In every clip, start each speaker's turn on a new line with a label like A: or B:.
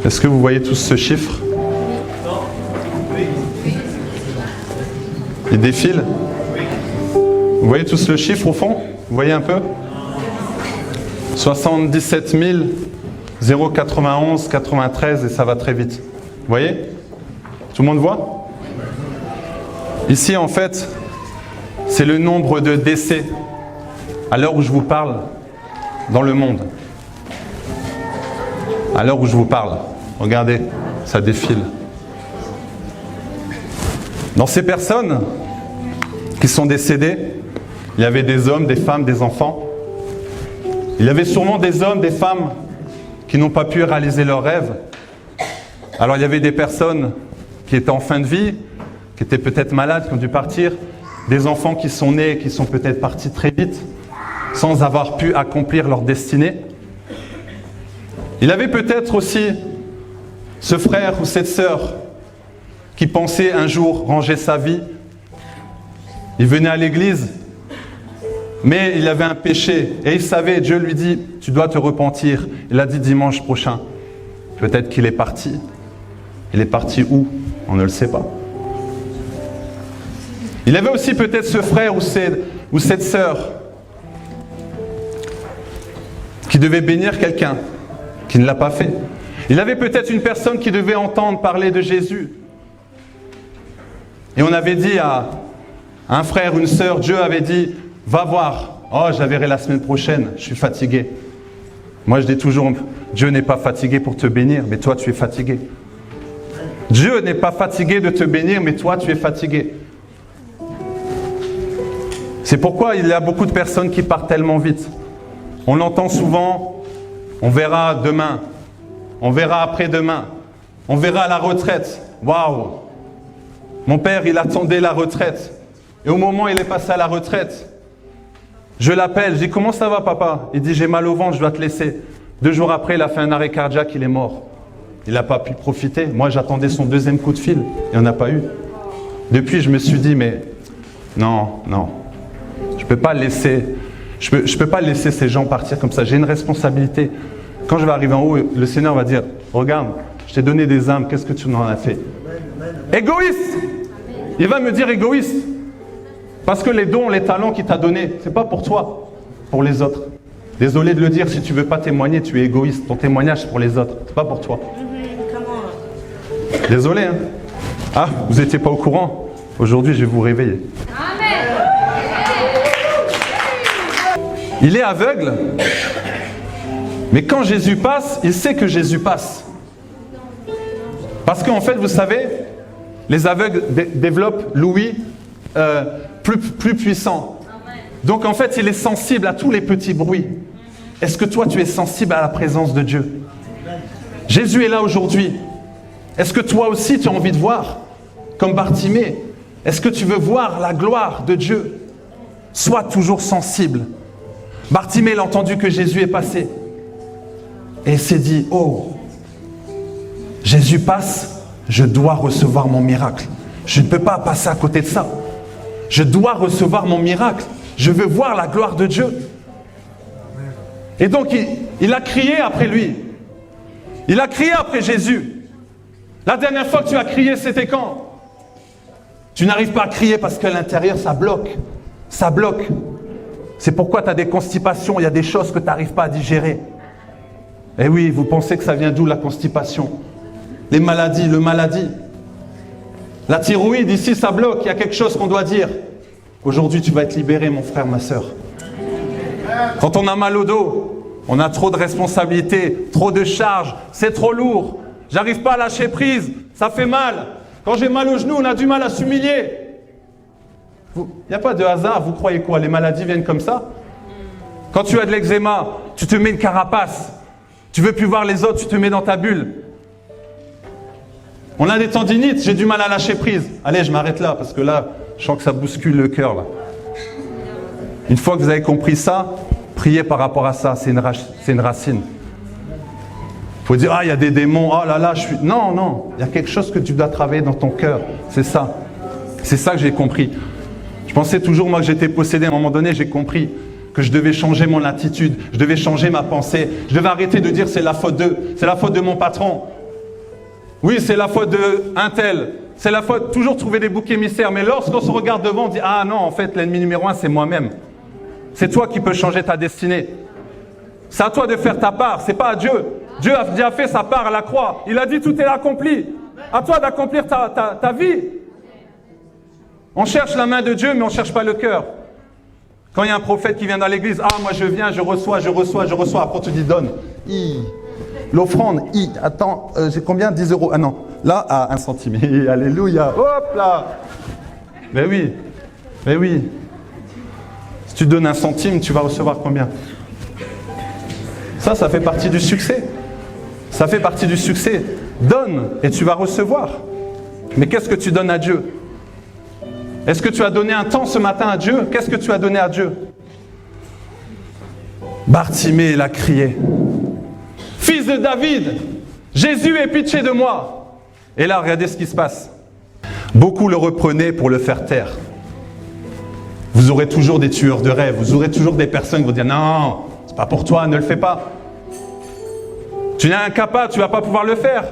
A: Est-ce que vous voyez tous ce chiffre? Il défile. Vous voyez tous le chiffre au fond? Vous voyez un peu? 77 091 93 et ça va très vite. Vous voyez? Tout le monde voit? Ici, en fait, c'est le nombre de décès à l'heure où je vous parle dans le monde. À l'heure où je vous parle. Regardez, ça défile. Dans ces personnes qui sont décédées, il y avait des hommes, des femmes, des enfants. Il y avait sûrement des hommes, des femmes qui n'ont pas pu réaliser leurs rêves. Alors il y avait des personnes qui étaient en fin de vie, qui étaient peut-être malades, qui ont dû partir. Des enfants qui sont nés, qui sont peut-être partis très vite, sans avoir pu accomplir leur destinée. Il y avait peut-être aussi ce frère ou cette sœur qui pensait un jour ranger sa vie. Il venait à l'église, mais il avait un péché et il savait, Dieu lui dit, tu dois te repentir. Il a dit dimanche prochain. Peut-être qu'il est parti. Il est parti où? On ne le sait pas. Il avait aussi peut-être ce frère ou cette sœur qui devait bénir quelqu'un, qui ne l'a pas fait. Il avait peut-être une personne qui devait entendre parler de Jésus. Et on avait dit à un frère ou une sœur, Dieu avait dit, va voir. Oh, je la verrai la semaine prochaine, je suis fatigué. Moi je dis toujours, Dieu n'est pas fatigué pour te bénir, mais toi tu es fatigué. Dieu n'est pas fatigué de te bénir, mais toi tu es fatigué. C'est pourquoi il y a beaucoup de personnes qui partent tellement vite. On l'entend souvent, on verra demain, on verra après-demain, on verra à la retraite. Waouh! Mon père, il attendait la retraite. Et au moment où il est passé à la retraite, je l'appelle, je dis, comment ça va papa? Il dit, j'ai mal au ventre, je dois te laisser. 2 jours après, il a fait un arrêt cardiaque, il est mort. Il n'a pas pu profiter. Moi, j'attendais son 2e coup de fil, il n'y en a pas eu. Depuis, je me suis dit, mais non, je ne peux pas laisser, je peux pas laisser ces gens partir comme ça. J'ai une responsabilité. Quand je vais arriver en haut, le Seigneur va dire, regarde, je t'ai donné des âmes, qu'est-ce que tu en as fait? Égoïste! Il va me dire égoïste. Parce que les dons, les talents qu'il t'a donnés, ce n'est pas pour toi, pour les autres. Désolé de le dire, si tu ne veux pas témoigner, tu es égoïste. Ton témoignage, c'est pour les autres, ce n'est pas pour toi. Désolé, hein? Ah, vous n'étiez pas au courant? Aujourd'hui, je vais vous réveiller. Amen. Il est aveugle, mais quand Jésus passe, il sait que Jésus passe. Parce qu'en fait, vous savez, les aveugles développent l'ouïe plus puissant. Donc en fait, il est sensible à tous les petits bruits. Est-ce que toi, tu es sensible à la présence de Dieu? Jésus est là aujourd'hui. Est-ce que toi aussi, tu as envie de voir? Comme Bartimée, est-ce que tu veux voir la gloire de Dieu? Sois toujours sensible. Bartimée, il a entendu que Jésus est passé. Et il s'est dit, oh, Jésus passe, je dois recevoir mon miracle. Je ne peux pas passer à côté de ça. Je dois recevoir mon miracle. Je veux voir la gloire de Dieu. Et donc, il a crié après lui. Il a crié après Jésus. La dernière fois que tu as crié, c'était quand? Tu n'arrives pas à crier parce qu'à l'intérieur, ça bloque. Ça bloque. C'est pourquoi tu as des constipations. Il y a des choses que tu n'arrives pas à digérer. Eh oui, vous pensez que ça vient d'où la constipation? Les maladies, le maladie. La thyroïde, ici, ça bloque. Il y a quelque chose qu'on doit dire. Aujourd'hui, tu vas être libéré, mon frère, ma soeur. Quand on a mal au dos, on a trop de responsabilités, trop de charges, c'est trop lourd. J'arrive pas à lâcher prise, ça fait mal. Quand j'ai mal au genou, on a du mal à s'humilier. Il n'y a pas de hasard, vous croyez quoi? Les maladies viennent comme ça? Quand tu as de l'eczéma, tu te mets une carapace. Tu veux plus voir les autres, tu te mets dans ta bulle. On a des tendinites, j'ai du mal à lâcher prise. Allez, je m'arrête là, parce que là, je sens que ça bouscule le cœur. Là. Une fois que vous avez compris ça, priez par rapport à ça, c'est une racine. Il faut dire, ah, il y a des démons, oh là là, je suis... Non, il y a quelque chose que tu dois travailler dans ton cœur, c'est ça. C'est ça que j'ai compris. Je pensais toujours, moi, que j'étais possédé. À un moment donné, j'ai compris que je devais changer mon attitude, je devais changer ma pensée. Je devais arrêter de dire, c'est la faute d'eux, c'est la faute de mon patron. Oui, c'est la faute de un tel. C'est la faute, toujours trouver des boucs émissaires. Mais lorsqu'on se regarde devant, on dit, ah non, en fait, l'ennemi numéro 1, c'est moi-même. C'est toi qui peux changer ta destinée. C'est à toi de faire ta part, c'est pas à Dieu. Dieu a déjà fait sa part à la croix. Il a dit, tout est accompli. À toi d'accomplir ta vie. On cherche la main de Dieu, mais on ne cherche pas le cœur. Quand il y a un prophète qui vient dans l'église, ah, moi je viens, je reçois. Après, on te dit, donne. L'offrande, attends, j'ai combien? 10 €. Ah non, là, à 1 centime. Alléluia, hop là. Mais oui. Si tu donnes 1 centime, tu vas recevoir combien? Ça fait partie du succès. Ça fait partie du succès. Donne et tu vas recevoir. Mais qu'est-ce que tu donnes à Dieu? Est-ce que tu as donné un temps ce matin à Dieu? Qu'est-ce que tu as donné à Dieu? Bartimée, il a crié. Fils de David, Jésus, aie pitié de moi. Et là, regardez ce qui se passe. Beaucoup le reprenaient pour le faire taire. Vous aurez toujours des tueurs de rêves. Vous aurez toujours des personnes qui vont dire, non, c'est pas pour toi, ne le fais pas. Tu n'es incapable, tu ne vas pas pouvoir le faire.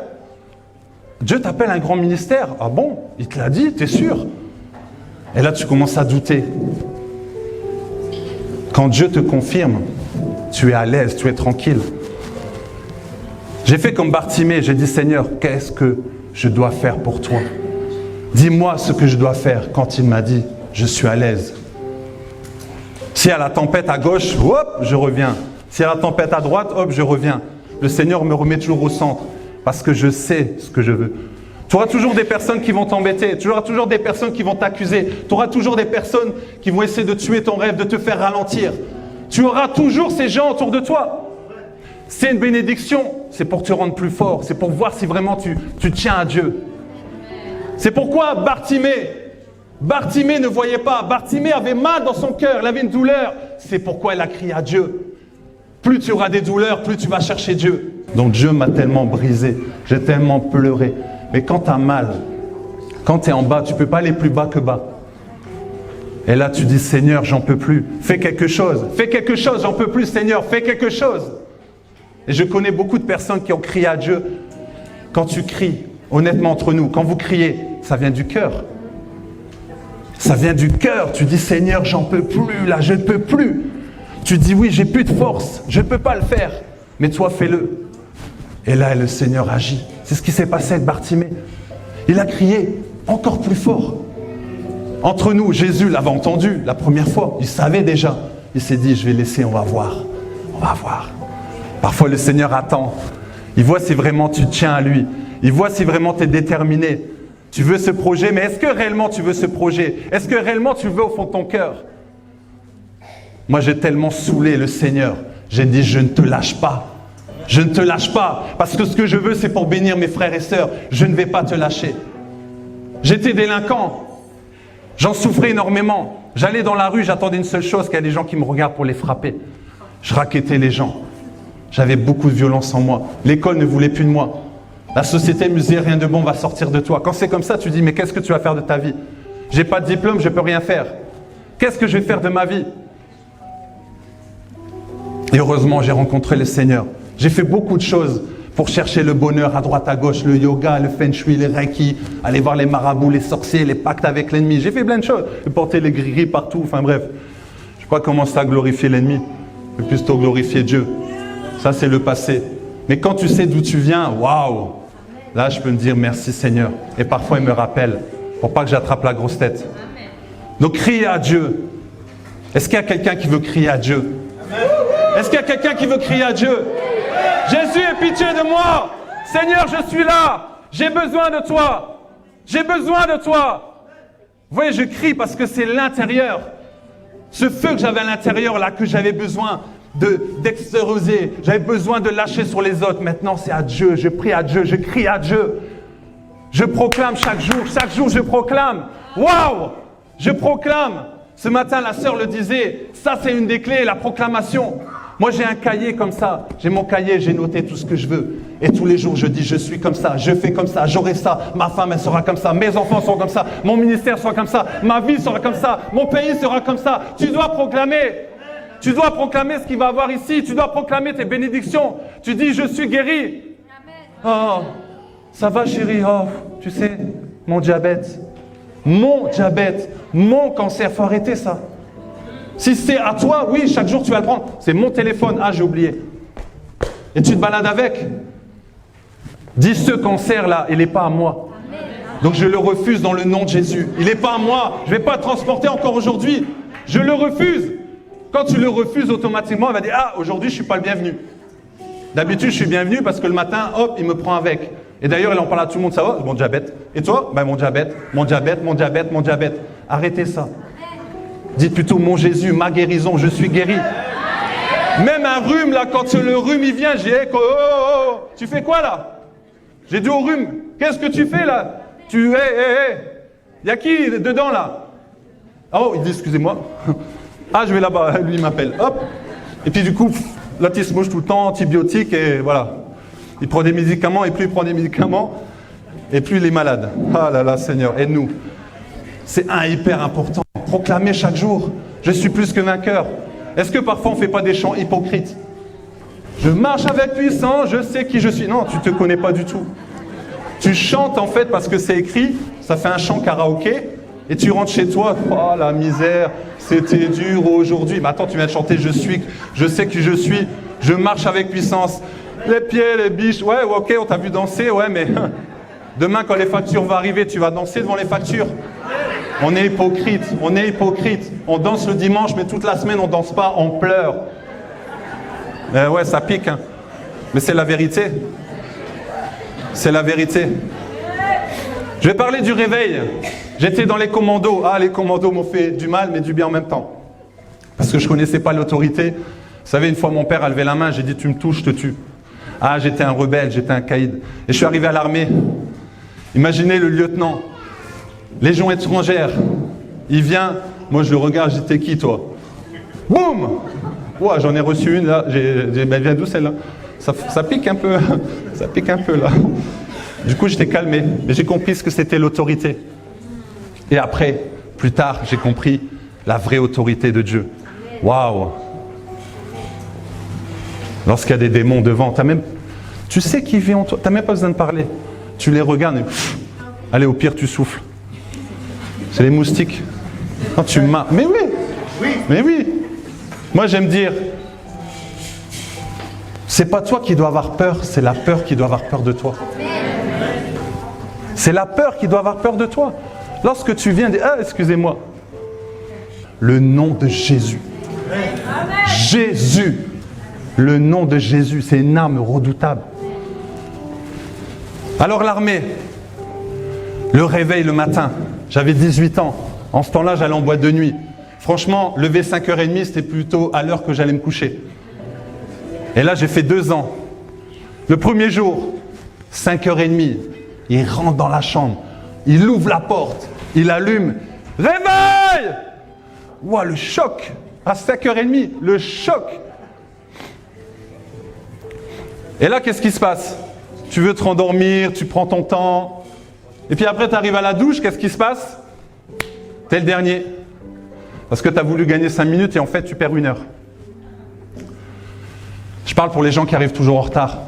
A: Dieu t'appelle un grand ministère. Ah bon? Il te l'a dit, tu es sûr? Et là, tu commences à douter. Quand Dieu te confirme, tu es à l'aise, tu es tranquille. J'ai fait comme Bartimée, j'ai dit, Seigneur, qu'est-ce que je dois faire pour toi? Dis-moi ce que je dois faire. Quand il m'a dit, je suis à l'aise. S'il y a la tempête à gauche, hop, je reviens. S'il y a la tempête à droite, hop, je reviens. Le Seigneur me remet toujours au centre parce que je sais ce que je veux. Tu auras toujours des personnes qui vont t'embêter. Tu auras toujours des personnes qui vont t'accuser. Tu auras toujours des personnes qui vont essayer de tuer ton rêve, de te faire ralentir. Tu auras toujours ces gens autour de toi. C'est une bénédiction. C'est pour te rendre plus fort. C'est pour voir si vraiment tu tiens à Dieu. C'est pourquoi Bartimée ne voyait pas. Bartimée avait mal dans son cœur. Il avait une douleur. C'est pourquoi il a crié à Dieu. Plus tu auras des douleurs, plus tu vas chercher Dieu. Donc Dieu m'a tellement brisé. J'ai tellement pleuré. Mais quand tu as mal, quand tu es en bas, tu ne peux pas aller plus bas que bas. Et là, tu dis, Seigneur, j'en peux plus. Fais quelque chose. Fais quelque chose, j'en peux plus, Seigneur. Fais quelque chose. Et je connais beaucoup de personnes qui ont crié à Dieu. Quand tu cries, honnêtement entre nous, quand vous criez, ça vient du cœur. Ça vient du cœur. Tu dis, Seigneur, j'en peux plus, là, je ne peux plus. Tu dis, oui, j'ai plus de force, je ne peux pas le faire. Mais toi, fais-le. Et là, le Seigneur agit. C'est ce qui s'est passé avec Bartimée. Il a crié encore plus fort. Entre nous, Jésus l'avait entendu la première fois. Il savait déjà. Il s'est dit, je vais laisser, on va voir. On va voir. Parfois, le Seigneur attend. Il voit si vraiment tu tiens à lui. Il voit si vraiment tu es déterminé. Tu veux ce projet, mais est-ce que réellement tu veux ce projet? Est-ce que réellement tu veux au fond de ton cœur? Moi, j'ai tellement saoulé le Seigneur. J'ai dit, je ne te lâche pas. Je ne te lâche pas. Parce que ce que je veux, c'est pour bénir mes frères et sœurs. Je ne vais pas te lâcher. J'étais délinquant. J'en souffrais énormément. J'allais dans la rue, j'attendais une seule chose, qu'il y a des gens qui me regardent pour les frapper. Je rackettais les gens. J'avais beaucoup de violence en moi. L'école ne voulait plus de moi. La société me disait, rien de bon va sortir de toi. Quand c'est comme ça, tu dis, mais qu'est-ce que tu vas faire de ta vie? J'ai pas de diplôme, je peux rien faire. Qu'est-ce que je vais faire de ma vie? Et heureusement, j'ai rencontré le Seigneur. J'ai fait beaucoup de choses pour chercher le bonheur à droite, à gauche, le yoga, le feng shui, les reiki, aller voir les marabouts, les sorciers, les pactes avec l'ennemi. J'ai fait plein de choses. J'ai porté les gris-gris partout, enfin bref. Je n'ai pas commencé à glorifier l'ennemi, mais plutôt glorifier Dieu. Ça, c'est le passé. Mais quand tu sais d'où tu viens, waouh! Là, je peux me dire merci Seigneur. Et parfois, il me rappelle pour pas que j'attrape la grosse tête. Donc, criez à Dieu. Est-ce qu'il y a quelqu'un qui veut crier à Dieu? Est-ce qu'il y a quelqu'un qui veut crier à Dieu? Jésus, aie pitié de moi. Seigneur, je suis là. J'ai besoin de toi. J'ai besoin de toi. Vous voyez, je crie parce que c'est l'intérieur. Ce feu que j'avais à l'intérieur, là, que j'avais besoin d'extérioriser. J'avais besoin de lâcher sur les autres. Maintenant, c'est à Dieu. Je prie à Dieu. Je crie à Dieu. Je proclame chaque jour. Chaque jour, je proclame. Waouh! Je proclame. Ce matin, la sœur le disait. Ça, c'est une des clés, la proclamation. Moi, j'ai un cahier comme ça. J'ai mon cahier, j'ai noté tout ce que je veux. Et tous les jours, je dis, je suis comme ça, je fais comme ça, j'aurai ça. Ma femme, elle sera comme ça. Mes enfants seront comme ça. Mon ministère sera comme ça. Ma vie sera comme ça. Mon pays sera comme ça. Tu dois proclamer. Tu dois proclamer ce qu'il va y avoir ici. Tu dois proclamer tes bénédictions. Tu dis, je suis guéri. Oh, Ça va chérie? Oh, tu sais, mon diabète, mon cancer, faut arrêter ça. Si c'est à toi, oui, chaque jour tu vas le prendre. C'est mon téléphone, ah j'ai oublié. Et tu te balades avec. Dis ce cancer-là, il n'est pas à moi. Donc je le refuse dans le nom de Jésus. Il n'est pas à moi, je ne vais pas le transporter encore aujourd'hui. Je le refuse. Quand tu le refuses, automatiquement, il va dire, ah, aujourd'hui je ne suis pas le bienvenu. D'habitude, je suis bienvenu parce que le matin, hop, il me prend avec. Et d'ailleurs, il en parle à tout le monde, ça va? Mon diabète. Et toi? Ben, mon diabète, mon diabète, mon diabète, mon diabète. Arrêtez ça. Dites plutôt, mon Jésus, ma guérison, je suis guéri. Même un rhume, là, quand le rhume, il vient, j'ai dit, oh, tu fais quoi, là? J'ai dit au rhume, qu'est-ce que tu fais, là? Il y a qui dedans, là? Oh, il dit, excusez-moi. Ah, je vais là-bas, lui, il m'appelle. Hop. Et puis, du coup, là, il se mouche tout le temps, antibiotiques, et voilà. Il prend des médicaments, et plus il prend des médicaments, et plus il est malade. Ah là là, Seigneur, aide-nous. C'est hyper important. Proclamer chaque jour, je suis plus que vainqueur. Est-ce que parfois on ne fait pas des chants hypocrites? Je marche avec puissance, je sais qui je suis. Non, tu ne te connais pas du tout. Tu chantes en fait parce que c'est écrit, ça fait un chant karaoké, et tu rentres chez toi, oh la misère, c'était dur aujourd'hui. Mais attends, tu viens de chanter, je sais qui je suis, je marche avec puissance. Les pieds, les biches, ouais, ok, on t'a vu danser, ouais, mais demain quand les factures vont arriver, tu vas danser devant les factures. On est hypocrite, on est hypocrite. On danse le dimanche, mais toute la semaine on danse pas, on pleure. Ouais, ça pique, hein. Mais c'est la vérité. C'est la vérité. Je vais parler du réveil. J'étais dans les commandos. Ah, les commandos m'ont fait du mal, mais du bien en même temps. Parce que je ne connaissais pas l'autorité. Vous savez, une fois mon père a levé la main, j'ai dit, tu me touches, je te tue. Ah, j'étais un rebelle, j'étais un caïd. Et je suis arrivé à l'armée. Imaginez le lieutenant. Légion étrangère. Il vient, moi je le regarde, je dis, t'es qui toi? Boum! Ouais, j'en ai reçu une là, ben, viens d'où celle-là? Ça pique un peu, ça pique un peu là. Du coup, j'étais calmé, mais j'ai compris ce que c'était l'autorité. Et après, plus tard, j'ai compris la vraie autorité de Dieu. Waouh! Lorsqu'il y a des démons devant, tu sais qui vit en toi, tu n'as même pas besoin de parler. Tu les regardes et allez, au pire, tu souffles. C'est les moustiques. Quand tu m'as. Mais oui! Mais oui! Moi, j'aime dire, c'est pas toi qui dois avoir peur, c'est la peur qui doit avoir peur de toi. C'est la peur qui doit avoir peur de toi. Lorsque tu viens dire, ah, excusez-moi, le nom de Jésus. Jésus. Le nom de Jésus, c'est une arme redoutable. Alors l'armée, le réveil le matin, j'avais 18 ans. En ce temps-là, j'allais en boîte de nuit. Franchement, lever 5h30, c'était plutôt à l'heure que j'allais me coucher. Et là, j'ai fait 2 ans. Le premier jour, 5h30, il rentre dans la chambre, il ouvre la porte, il allume. Réveil! Ouah, le choc! À 5h30, le choc! Et là, qu'est-ce qui se passe? Tu veux te rendormir, tu prends ton temps. Et puis après, tu arrives à la douche, qu'est-ce qui se passe? T'es le dernier. Parce que tu as voulu gagner 5 minutes et en fait, tu perds 1 heure. Je parle pour les gens qui arrivent toujours en retard.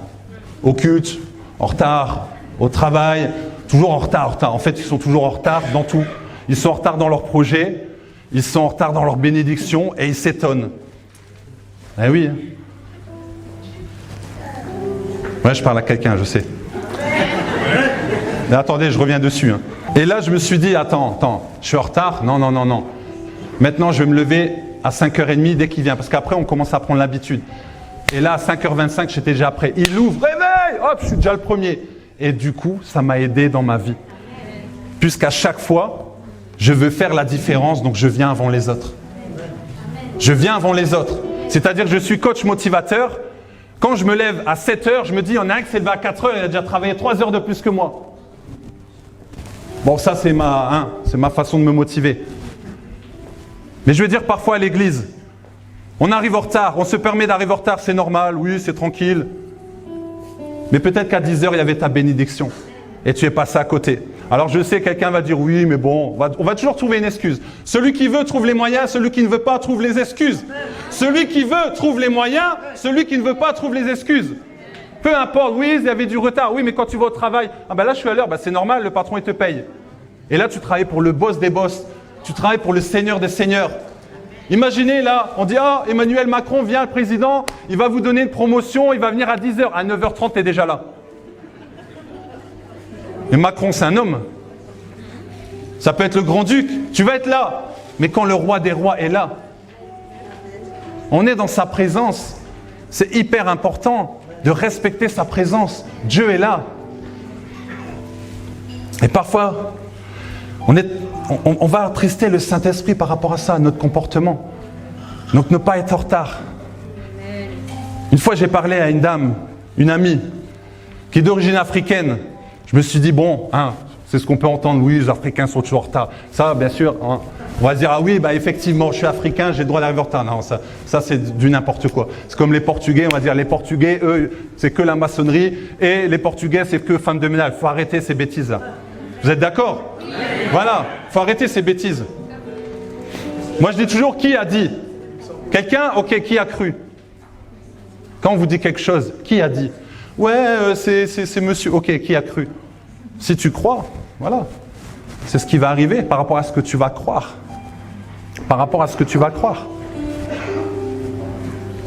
A: Au culte, en retard, au travail, toujours en retard. En fait, ils sont toujours en retard dans tout. Ils sont en retard dans leurs projets, ils sont en retard dans leurs bénédictions et ils s'étonnent. Eh oui. Ouais, je parle à quelqu'un, je sais. Mais attendez, je reviens dessus. Hein. Et là, je me suis dit, attends, je suis en retard? Non. Maintenant, je vais me lever à 5h30 dès qu'il vient. Parce qu'après, on commence à prendre l'habitude. Et là, à 5h25, j'étais déjà prêt. Il ouvre, réveille! Hop, je suis déjà le premier. Et du coup, ça m'a aidé dans ma vie. Puisqu'à chaque fois, je veux faire la différence, donc je viens avant les autres. Je viens avant les autres. C'est-à-dire que je suis coach motivateur. Quand je me lève à 7h, je me dis, il y en a un qui s'est levé à 4h, il a déjà travaillé 3 heures de plus que moi. Bon, ça, c'est ma façon de me motiver. Mais je veux dire, parfois à l'église, on arrive en retard, on se permet d'arriver en retard, c'est normal, oui, c'est tranquille. Mais peut-être qu'à 10h, il y avait ta bénédiction et tu es passé à côté. Alors je sais, quelqu'un va dire oui, mais bon, on va toujours trouver une excuse. Celui qui veut trouve les moyens, celui qui ne veut pas trouve les excuses. Celui qui veut trouve les moyens, celui qui ne veut pas trouve les excuses. Peu importe, oui, il y avait du retard. Oui, mais quand tu vas au travail, ah ben là, je suis à l'heure. Ben, c'est normal, le patron, il te paye. Et là, tu travailles pour le boss des boss. Tu travailles pour le seigneur des seigneurs. Imaginez, là, on dit, ah, Emmanuel Macron vient, le président, il va vous donner une promotion, il va venir à 10h. À 9h30, tu es déjà là. Mais Macron, c'est un homme. Ça peut être le grand-duc. Tu vas être là. Mais quand le roi des rois est là, on est dans sa présence. C'est hyper important de respecter sa présence. Dieu est là. Et parfois, on va attrister le Saint-Esprit par rapport à ça, notre comportement. Donc ne pas être en retard. Une fois, j'ai parlé à une dame, une amie, qui est d'origine africaine. Je me suis dit, bon, hein, c'est ce qu'on peut entendre, oui, les Africains sont toujours en retard. Ça, bien sûr, hein, on va se dire, ah oui, bah, effectivement, je suis Africain, j'ai le droit d'arriver en retard. Non, ça c'est du n'importe quoi. C'est comme les Portugais, on va dire, les Portugais, eux, c'est que la maçonnerie, et les Portugais, c'est que femmes de ménage. Il faut arrêter ces bêtises-là. Vous êtes d'accord? Voilà, il faut arrêter ces bêtises. Moi, je dis toujours, qui a dit? Quelqu'un? Ok, qui a cru? Quand on vous dit quelque chose, qui a dit? Ouais, c'est monsieur. Ok, qui a cru? Si tu crois, voilà. C'est ce qui va arriver par rapport à ce que tu vas croire. Par rapport à ce que tu vas croire.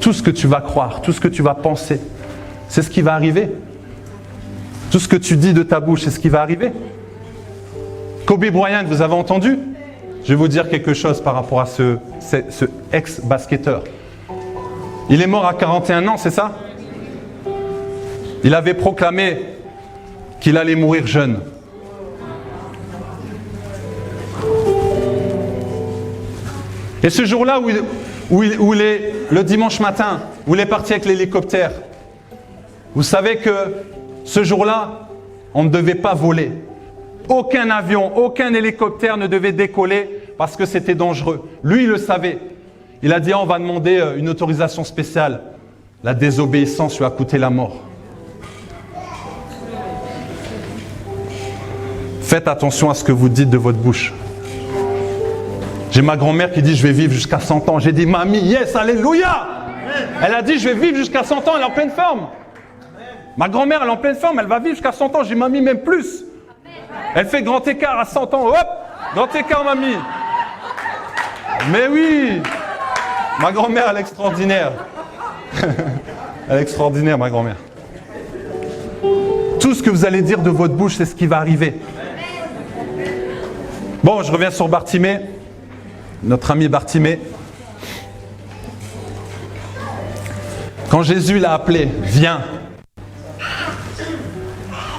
A: Tout ce que tu vas croire, tout ce que tu vas penser, c'est ce qui va arriver. Tout ce que tu dis de ta bouche, c'est ce qui va arriver. Kobe Bryant, vous avez entendu? Je vais vous dire quelque chose par rapport à ce ex-basketteur. Il est mort à 41 ans, c'est ça? Il avait proclamé qu'il allait mourir jeune. Et ce jour-là où il est, le dimanche matin, où il est parti avec l'hélicoptère, vous savez que ce jour-là, on ne devait pas voler. Aucun avion, aucun hélicoptère ne devait décoller parce que c'était dangereux. Lui, il le savait. Il a dit, on va demander une autorisation spéciale. La désobéissance lui a coûté la mort. Faites attention à ce que vous dites de votre bouche. J'ai ma grand-mère qui dit, je vais vivre jusqu'à 100 ans. J'ai dit, mamie, yes, alléluia. Elle a dit, je vais vivre jusqu'à 100 ans, elle est en pleine forme. Ma grand-mère, elle est en pleine forme, elle va vivre jusqu'à 100 ans. J'ai mamie, même plus. Elle fait grand écart à 100 ans. Hop, grand écart, mamie. Mais oui, ma grand-mère, elle est extraordinaire. Elle est extraordinaire, ma grand-mère. Tout ce que vous allez dire de votre bouche, c'est ce qui va arriver. Bon, je reviens sur Bartimée, notre ami Bartimée. Quand Jésus l'a appelé, viens.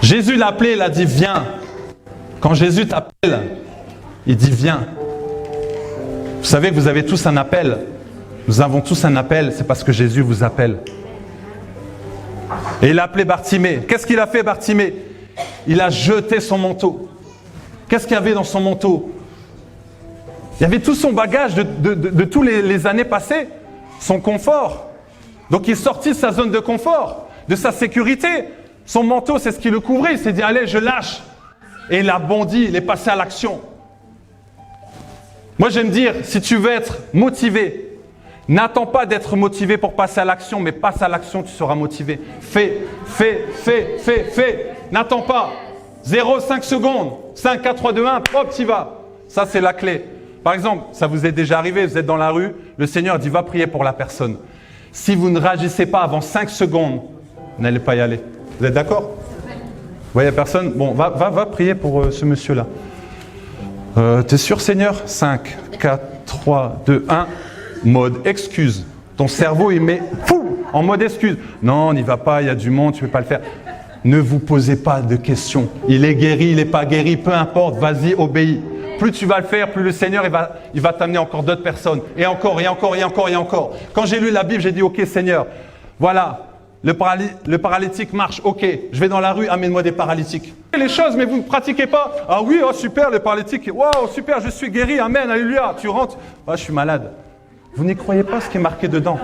A: Jésus l'a appelé, il a dit, viens. Quand Jésus t'appelle, il dit, viens. Vous savez que vous avez tous un appel. Nous avons tous un appel, c'est parce que Jésus vous appelle. Et il a appelé Bartimée. Qu'est-ce qu'il a fait, Bartimée? Il a jeté son manteau. Qu'est-ce qu'il y avait dans son manteau? Il y avait tout son bagage de tous les années passées, son confort. Donc il est sorti de sa zone de confort, de sa sécurité. Son manteau, c'est ce qui le couvrait. Il s'est dit, allez, je lâche. Et il a bondi, il est passé à l'action. Moi, j'aime dire, si tu veux être motivé, n'attends pas d'être motivé pour passer à l'action, mais passe à l'action, tu seras motivé. Fais. N'attends pas. 0, 5 secondes. 5, 4, 3, 2, 1, hop, tu y vas. Ça, c'est la clé. Par exemple, ça vous est déjà arrivé, vous êtes dans la rue, le Seigneur dit, va prier pour la personne. Si vous ne réagissez pas avant 5 secondes, vous n'allez pas y aller. Vous êtes d'accord? Vous voyez personne? Bon, va prier pour ce monsieur-là. T'es sûr, Seigneur? 5, 4, 3, 2, 1. Mode excuse. Ton cerveau, il met en mode excuse. Non, n'y va pas, il y a du monde, tu ne peux pas le faire. Ne vous posez pas de questions. Il est guéri, il n'est pas guéri, peu importe, vas-y, obéis. Plus tu vas le faire, plus le Seigneur il va t'amener encore d'autres personnes. Et encore. Quand j'ai lu la Bible, j'ai dit, ok Seigneur, voilà, le paralytique marche, ok, je vais dans la rue, amène-moi des paralytiques. Les choses, mais vous ne pratiquez pas. Ah oui, oh super, le paralytique, waouh, super, je suis guéri, amen, alléluia. Tu rentres, ah, je suis malade. Vous n'y croyez pas ce qui est marqué dedans.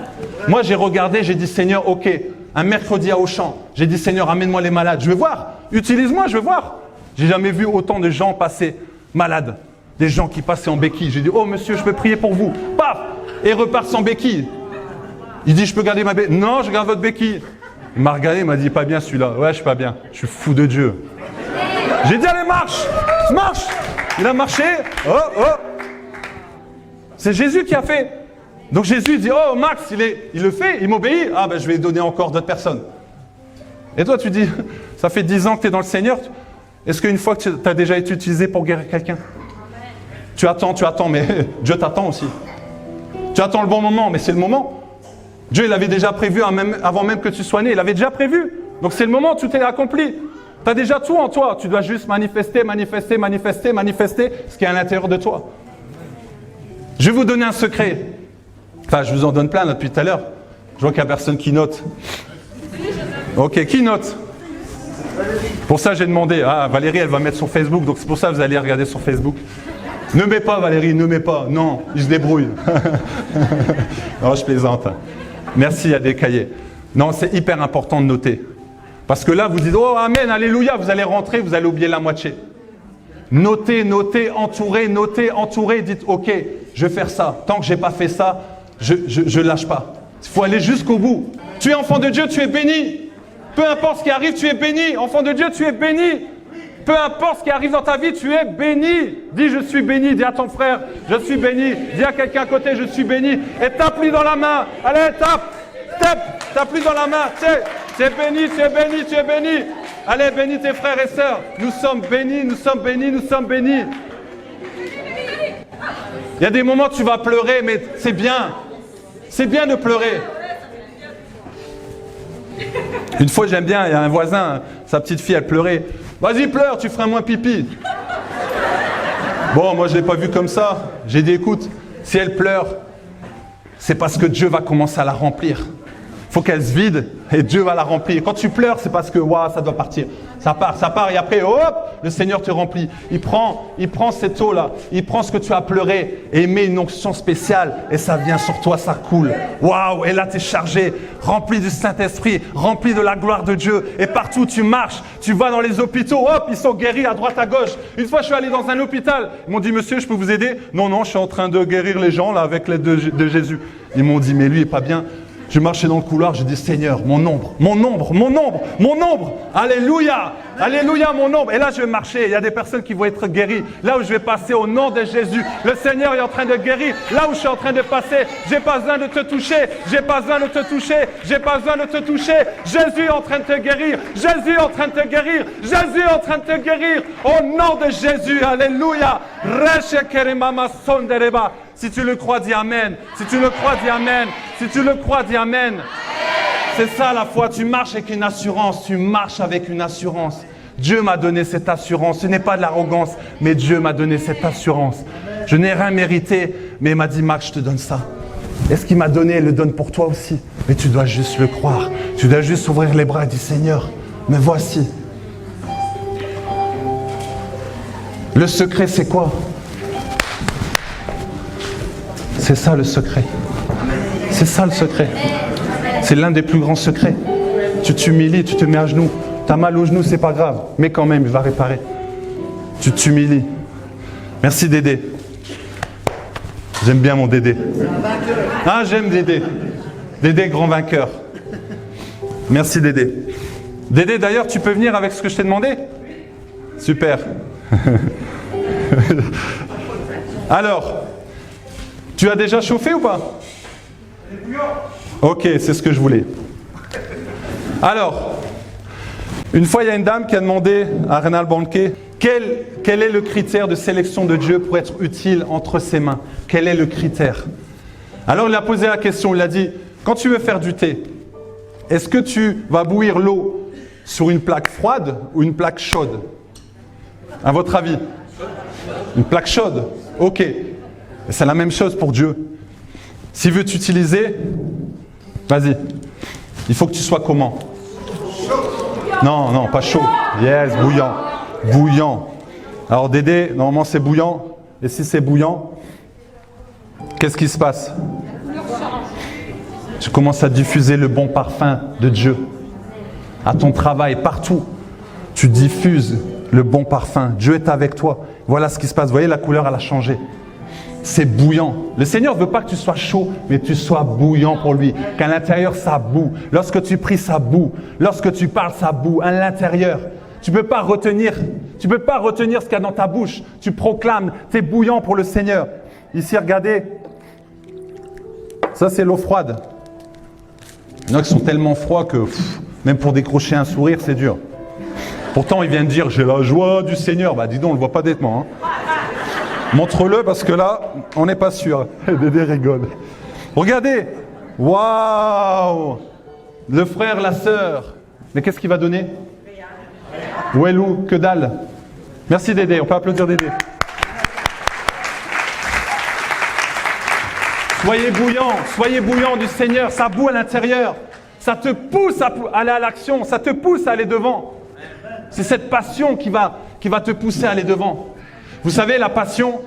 A: Moi, j'ai regardé, j'ai dit, Seigneur, ok, un mercredi à Auchan, j'ai dit, Seigneur, amène-moi les malades. Je veux voir, utilise-moi, je veux voir. J'ai jamais vu autant de gens passer malades. Des gens qui passaient en béquille. J'ai dit, oh monsieur, je peux prier pour vous. Paf! Et repart sans béquille. Il dit, je peux garder ma béquille. Non, je garde votre béquille. Il m'a regardé, il m'a dit, pas bien celui-là. Ouais, je suis pas bien. Je suis fou de Dieu. J'ai dit, allez, marche! Marche! Il a marché. Oh, oh! C'est Jésus qui a fait. Donc Jésus dit, oh, Max, il le fait, il m'obéit. Ah, ben je vais donner encore d'autres personnes. Et toi, tu dis, ça fait 10 ans que tu es dans le Seigneur. Est-ce qu'une fois que tu as déjà été utilisé pour guérir quelqu'un? Tu attends, mais Dieu t'attend aussi. Tu attends le bon moment, mais c'est le moment. Dieu, il avait déjà prévu avant même que tu sois né. Il avait déjà prévu. Donc c'est le moment, tout est accompli. Tu as déjà tout en toi. Tu dois juste manifester ce qui est à l'intérieur de toi. Je vais vous donner un secret. Enfin, je vous en donne plein là, depuis tout à l'heure. Je vois qu'il n'y a personne qui note. Ok, qui note? Pour ça, j'ai demandé. Ah, Valérie, elle va mettre sur Facebook. Donc c'est pour ça que vous allez regarder sur Facebook. Ne mets pas, Valérie, ne mets pas. Non, il se débrouille. Non, je plaisante. Merci, il y a des cahiers. Non, c'est hyper important de noter. Parce que là, vous dites, oh, amen, alléluia, vous allez rentrer, vous allez oublier la moitié. Notez, entourez, dites, ok, je vais faire ça. Tant que je n'ai pas fait ça, je lâche pas. Il faut aller jusqu'au bout. Tu es enfant de Dieu, tu es béni. Peu importe ce qui arrive, tu es béni. Enfant de Dieu, tu es béni. Peu importe ce qui arrive dans ta vie, tu es béni. Dis, je suis béni. Dis à ton frère, je suis béni. Dis à quelqu'un à côté, je suis béni. Et tape-lui dans la main. Allez, tape-lui dans la main. Tu es béni, tu es béni, tu es béni. Allez, bénis tes frères et sœurs. Nous sommes bénis, nous sommes bénis, nous sommes bénis. Il y a des moments où tu vas pleurer, mais c'est bien. C'est bien de pleurer. Une fois, j'aime bien, il y a un voisin, sa petite fille, elle pleurait. Vas-y, pleure, tu feras moins pipi. Bon, moi, je ne l'ai pas vu comme ça. J'ai dit, écoute, si elle pleure, c'est parce que Dieu va commencer à la remplir. Il faut qu'elle se vide et Dieu va la remplir. Quand tu pleures, c'est parce que waouh, ça doit partir. Ça part et après, hop, le Seigneur te remplit. Il prend cette eau-là, il prend ce que tu as pleuré et il met une onction spéciale et ça vient sur toi, ça coule. Waouh, et là tu es chargé, rempli du Saint-Esprit, rempli de la gloire de Dieu. Et partout où tu marches, tu vas dans les hôpitaux, hop, ils sont guéris à droite, à gauche. Une fois, je suis allé dans un hôpital. Ils m'ont dit, monsieur, je peux vous aider? Non, je suis en train de guérir les gens là avec l'aide de Jésus. Ils m'ont dit, mais lui, il n'est pas bien. Je marchais dans le couloir, je dis, Seigneur, mon ombre. Alléluia, alléluia, mon ombre. Et là, je vais marcher. Il y a des personnes qui vont être guéries. Là où je vais passer au nom de Jésus, le Seigneur est en train de guérir. Là où je suis en train de passer, j'ai pas besoin de te toucher. Jésus est en train de te guérir. Jésus est en train de te guérir. Au nom de Jésus, alléluia. Si tu le crois, dis Amen. Si tu le crois, dis Amen. Si tu le crois, dis Amen. C'est ça la foi. Tu marches avec une assurance. Dieu m'a donné cette assurance. Ce n'est pas de l'arrogance, mais Dieu m'a donné cette assurance. Je n'ai rien mérité, mais il m'a dit, Max, je te donne ça. Et ce qu'il m'a donné, il le donne pour toi aussi. Mais tu dois juste le croire. Tu dois juste ouvrir les bras et dire, Seigneur, me voici. Le secret, c'est quoi? C'est ça le secret. C'est l'un des plus grands secrets. Tu t'humilies, tu te mets à genoux. Tu as mal au genou, c'est pas grave. Mais quand même, il va réparer. Tu t'humilies. Merci Dédé. J'aime bien mon Dédé. Ah, j'aime Dédé. Dédé, grand vainqueur. Merci Dédé. Dédé, d'ailleurs, tu peux venir avec ce que je t'ai demandé? Super. Alors, tu as déjà chauffé ou pas? Ok, c'est ce que je voulais. Alors, une fois, il y a une dame qui a demandé à Reinhard Bonnke quel est le critère de sélection de Dieu pour être utile entre ses mains? Quel est le critère? Alors, il a posé la question, il a dit, quand tu veux faire du thé, est-ce que tu vas bouillir l'eau sur une plaque froide ou une plaque chaude? À votre avis? Une plaque chaude? Ok. C'est la même chose pour Dieu. S'il veut t'utiliser, vas-y. Il faut que tu sois comment? Non, pas chaud. Yes, bouillant. Bouillant. Alors Dédé, normalement c'est bouillant. Et si c'est bouillant, qu'est-ce qui se passe? Tu commences à diffuser le bon parfum de Dieu. À ton travail, partout. Tu diffuses le bon parfum. Dieu est avec toi. Voilà ce qui se passe. Vous voyez, la couleur, elle a changé. c'est bouillant. Le Seigneur ne veut pas que tu sois chaud, mais que tu sois bouillant pour lui. Qu'à l'intérieur, ça boue. Lorsque tu pries, ça boue. Lorsque tu parles, ça boue. À l'intérieur. Tu ne peux pas retenir ce qu'il y a dans ta bouche. Tu proclames, tu es bouillant pour le Seigneur. Ici, regardez. Ça, c'est l'eau froide. Il y en a qui sont tellement froids que même pour décrocher un sourire, c'est dur. Pourtant, il vient de dire, j'ai la joie du Seigneur. Bah, dis donc, on ne le voit pas nettement. Hein. Montre-le parce que là, on n'est pas sûr. Dédé rigole. Regardez. Waouh. Le frère, la sœur. Mais qu'est-ce qu'il va donner? Ouelou, que dalle. Merci Dédé, on peut applaudir Dédé. Soyez bouillant du Seigneur, ça boue à l'intérieur. Ça te pousse à aller à l'action, ça te pousse à aller devant. C'est cette passion qui va te pousser à aller devant. Vous savez, la passion,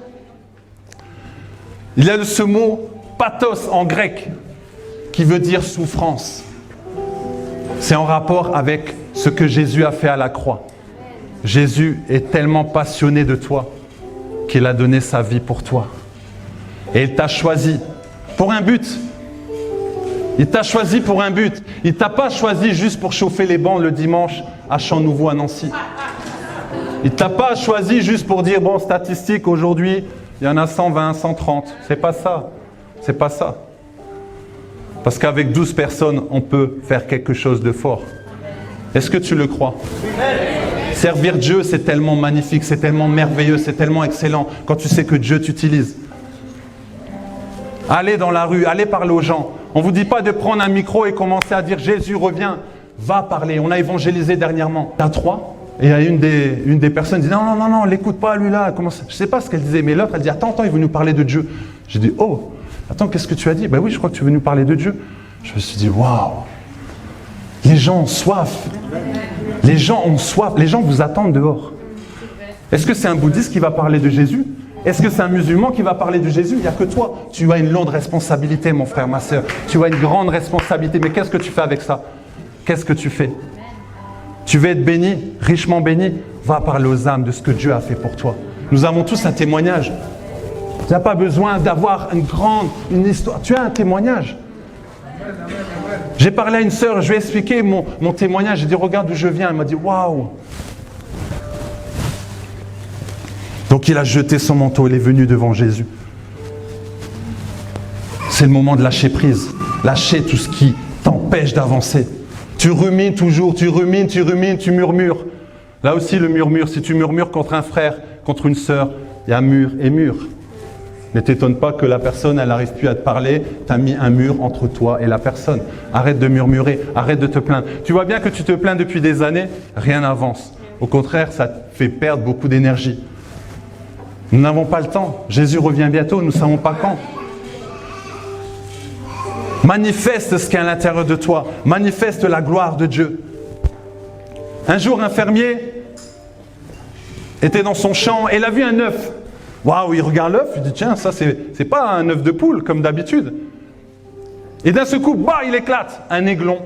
A: il y a ce mot pathos en grec qui veut dire souffrance. C'est en rapport avec ce que Jésus a fait à la croix. Jésus est tellement passionné de toi qu'il a donné sa vie pour toi. Et il t'a choisi pour un but. Il t'a choisi pour un but. Il ne t'a pas choisi juste pour chauffer les bancs le dimanche à Champ Nouveau à Nancy. Il ne t'a pas choisi juste pour dire, bon, statistique, aujourd'hui, il y en a 120, 130. C'est pas ça. C'est pas ça. Parce qu'avec 12 personnes, on peut faire quelque chose de fort. Est-ce que tu le crois? Servir Dieu, c'est tellement magnifique, c'est tellement merveilleux, c'est tellement excellent quand tu sais que Dieu t'utilise. Allez dans la rue, allez parler aux gens. On ne vous dit pas de prendre un micro et commencer à dire « Jésus revient ». Va parler. On a évangélisé dernièrement. T'as 3. Et il y a une des personnes qui dit « Non, l'écoute pas lui-là ». Je ne sais pas ce qu'elle disait, mais l'autre, elle dit « Attends, il veut nous parler de Dieu ». J'ai dit « Oh, attends, qu'est-ce que tu as dit ?»« Ben oui, je crois que tu veux nous parler de Dieu ». Je me suis dit « Waouh ». Les gens ont soif. Les gens ont soif. Les gens vous attendent dehors. Est-ce que c'est un bouddhiste qui va parler de Jésus? Est-ce que c'est un musulman qui va parler de Jésus? Il n'y a que toi. Tu as une longue responsabilité, mon frère, ma soeur. Tu as une grande responsabilité. Mais qu'est-ce que tu fais avec ça? Qu'est-ce que tu fais? Tu veux être béni, richement béni? Va parler aux âmes de ce que Dieu a fait pour toi. Nous avons tous un témoignage. Tu n'as pas besoin d'avoir une histoire. Tu as un témoignage. J'ai parlé à une sœur, je lui ai expliqué mon témoignage. J'ai dit, regarde d'où je viens. Elle m'a dit, waouh. Donc il a jeté son manteau, il est venu devant Jésus. C'est le moment de lâcher prise. Lâcher tout ce qui t'empêche d'avancer. Tu rumines toujours, tu murmures. Là aussi le murmure, si tu murmures contre un frère, contre une sœur, il y a mur et mur. Ne t'étonne pas que la personne, elle n'arrive plus à te parler, tu as mis un mur entre toi et la personne. Arrête de murmurer, arrête de te plaindre. Tu vois bien que tu te plains depuis des années, rien n'avance. Au contraire, ça te fait perdre beaucoup d'énergie. Nous n'avons pas le temps. Jésus revient bientôt, nous ne savons pas quand. Manifeste ce qu'il y a à l'intérieur de toi. Manifeste la gloire de Dieu. Un jour, un fermier était dans son champ et il a vu un œuf. Waouh, il regarde l'œuf, il dit tiens, ça c'est pas un œuf de poule comme d'habitude. Et d'un seul coup, bah, il éclate. Un aiglon.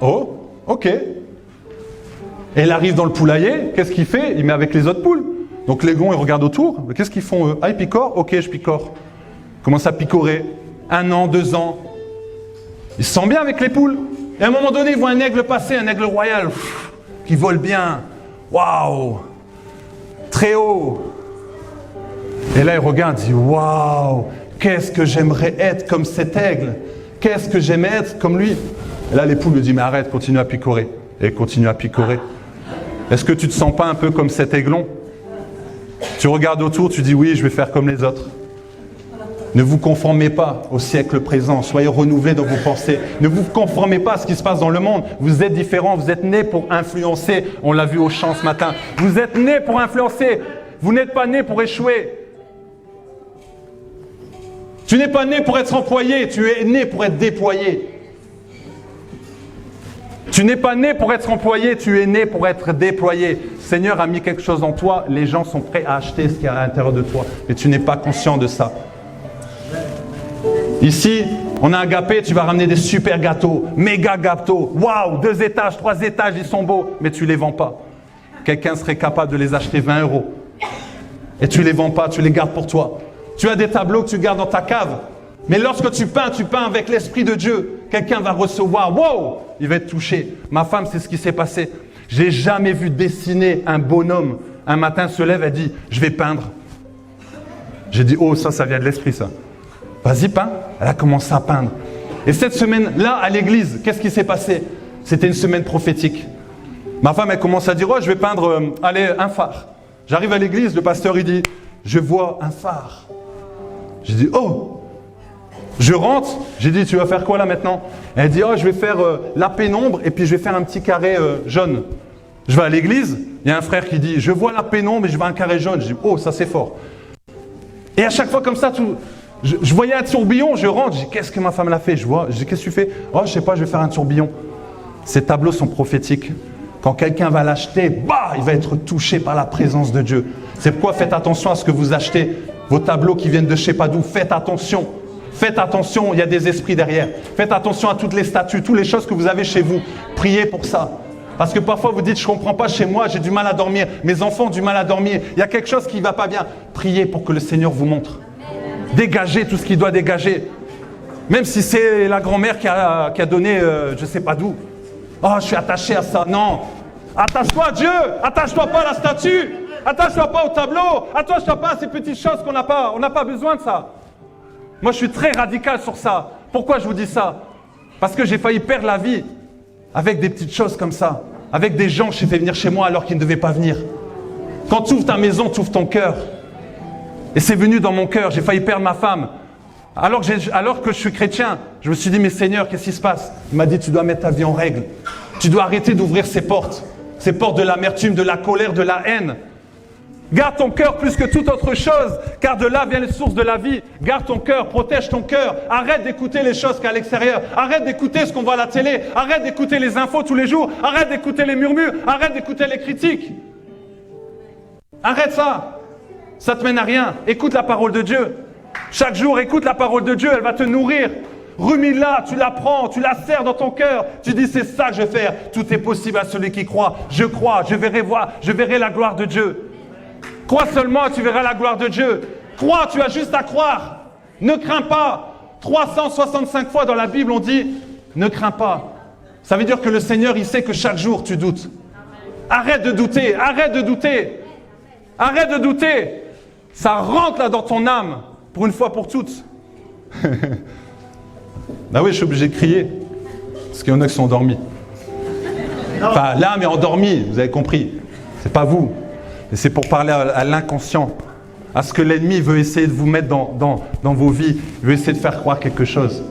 A: Oh, ok. Et il arrive dans le poulailler, qu'est-ce qu'il fait? Il met avec les autres poules. Donc l'aiglon, il regarde autour. Qu'est-ce qu'ils font eux? Ah, ils picorent? Ok, je picore. Il commence à picorer. 1 an, 2 ans. Il se sent bien avec les poules. Et à un moment donné, il voit un aigle passer, un aigle royal, qui vole bien. Waouh! Très haut. Et là, il regarde, il dit, waouh! Qu'est-ce que j'aimerais être comme cet aigle? Qu'est-ce que j'aimerais être comme lui? Et là, les poules lui disent, mais arrête, continue à picorer. Et il continue à picorer. Est-ce que tu ne te sens pas un peu comme cet aiglon? Tu regardes autour, tu dis, oui, je vais faire comme les autres. Ne vous conformez pas au siècle présent. Soyez renouvelés dans vos pensées. Ne vous conformez pas à ce qui se passe dans le monde. Vous êtes différents. Vous êtes nés pour influencer. On l'a vu au chant ce matin. Vous êtes nés pour influencer. Vous n'êtes pas nés pour échouer. Tu n'es pas né pour être employé. Tu es né pour être déployé. Tu n'es pas né pour être employé. Tu es né pour être déployé. Le Seigneur a mis quelque chose en toi. Les gens sont prêts à acheter ce qu'il y a à l'intérieur de toi. Mais tu n'es pas conscient de ça. Ici, on a un Agapé, tu vas ramener des super gâteaux, méga gâteaux. Waouh, 2 étages, 3 étages, ils sont beaux, mais tu ne les vends pas. Quelqu'un serait capable de les acheter 20 €. Et tu ne les vends pas, tu les gardes pour toi. Tu as des tableaux que tu gardes dans ta cave. Mais lorsque tu peins avec l'Esprit de Dieu. Quelqu'un va recevoir, wow, il va être touché. Ma femme, c'est ce qui s'est passé. J'ai jamais vu dessiner un bonhomme. Un matin, se lève, elle dit, je vais peindre. J'ai dit, oh, ça vient de l'Esprit, ça. Vas-y, peins. Elle a commencé à peindre. Et cette semaine-là, à l'église, qu'est-ce qui s'est passé? C'était une semaine prophétique. Ma femme, elle commence à dire, oh, je vais peindre, un phare. J'arrive à l'église, le pasteur, il dit, je vois un phare. J'ai dit, oh. Je rentre, j'ai dit, tu vas faire quoi là maintenant? Elle dit, oh, je vais faire la pénombre et puis je vais faire un petit carré jaune. Je vais à l'église, il y a un frère qui dit, je vois la pénombre et je vois un carré jaune. Je dis, oh, ça c'est fort. Et à chaque fois comme ça, je voyais un tourbillon, je rentre, je dis, qu'est-ce que ma femme l'a fait? Je dis, qu'est-ce que tu fais? Oh, je sais pas, je vais faire un tourbillon. Ces tableaux sont prophétiques. Quand quelqu'un va l'acheter, bah, il va être touché par la présence de Dieu. C'est pourquoi faites attention à ce que vous achetez. Vos tableaux qui viennent de je sais pas d'où, faites attention. Faites attention, il y a des esprits derrière. Faites attention à toutes les statues, toutes les choses que vous avez chez vous. Priez pour ça. Parce que parfois vous dites, je ne comprends pas chez moi, j'ai du mal à dormir. Mes enfants ont du mal à dormir. Il y a quelque chose qui ne va pas bien. Priez pour que le Seigneur vous montre. Dégagez tout ce qu'il doit dégager. Même si c'est la grand-mère qui a donné, je ne sais pas d'où. Oh, je suis attaché à ça. Non. Attache-toi à Dieu. Attache-toi pas à la statue. Attache-toi pas au tableau. Attache-toi pas à ces petites choses qu'on n'a pas. On n'a pas besoin de ça. Moi, je suis très radical sur ça. Pourquoi je vous dis ça? Parce que j'ai failli perdre la vie avec des petites choses comme ça. Avec des gens que j'ai fait venir chez moi alors qu'ils ne devaient pas venir. Quand tu ouvres ta maison, tu ouvres ton cœur. Et c'est venu dans mon cœur. J'ai failli perdre ma femme. Alors que je suis chrétien, je me suis dit, mais Seigneur, qu'est-ce qui se passe? Il m'a dit, tu dois mettre ta vie en règle. Tu dois arrêter d'ouvrir ces portes. Ces portes de l'amertume, de la colère, de la haine. Garde ton cœur plus que toute autre chose, car de là vient les sources de la vie. Garde ton cœur, protège ton cœur. Arrête d'écouter les choses qu'il y a à l'extérieur. Arrête d'écouter ce qu'on voit à la télé. Arrête d'écouter les infos tous les jours. Arrête d'écouter les murmures. Arrête d'écouter les critiques. Arrête ça. Ça te mène à rien. Écoute la parole de Dieu. Chaque jour, écoute la parole de Dieu. Elle va te nourrir. Rumine-la, tu la prends, tu la serres dans ton cœur. Tu dis, c'est ça que je vais faire. Tout est possible à celui qui croit. Je crois, je verrai la gloire de Dieu. Crois seulement, tu verras la gloire de Dieu. Crois, tu as juste à croire. Ne crains pas. 365 fois dans la Bible, on dit, ne crains pas. Ça veut dire que le Seigneur, il sait que chaque jour, tu doutes. Arrête de douter, arrête de douter. Arrête de douter. Ça rentre là dans ton âme, pour une fois pour toutes. Ah oui, je suis obligé de crier. Parce qu'il y en a qui sont endormis. Enfin, l'âme est endormie, vous avez compris. C'est pas vous. Et c'est pour parler à l'inconscient, à ce que l'ennemi veut essayer de vous mettre dans vos vies, il veut essayer de faire croire quelque chose.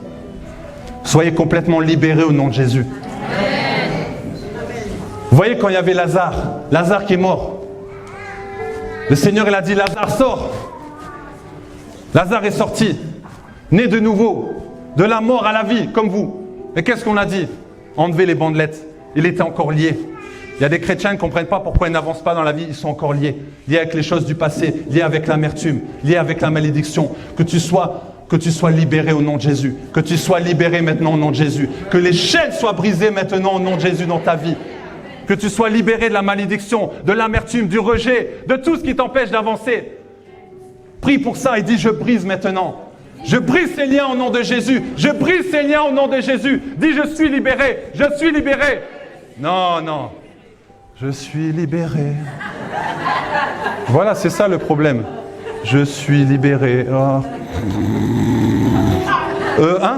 A: Soyez complètement libérés au nom de Jésus. Vous voyez quand il y avait Lazare qui est mort. Le Seigneur il a dit, Lazare sort. Lazare est sorti, né de nouveau, de la mort à la vie, comme vous. Et qu'est-ce qu'on a dit? Enlevez les bandelettes. Il était encore lié. Il y a des chrétiens qui ne comprennent pas pourquoi ils n'avancent pas dans la vie, ils sont encore liés. Liés avec les choses du passé, liés avec l'amertume, liés avec la malédiction. Que tu sois libéré au nom de Jésus. Que tu sois libéré maintenant au nom de Jésus. Que les chaînes soient brisées maintenant au nom de Jésus dans ta vie. Que tu sois libéré de la malédiction, de l'amertume, du rejet, de tout ce qui t'empêche d'avancer. Prie pour ça et dis, je brise maintenant. Je brise ces liens au nom de Jésus. Je brise ces liens au nom de Jésus. Dis, je suis libéré. Je suis libéré. Non, non. Je suis libéré. Voilà, c'est ça le problème. Je suis libéré. Oh.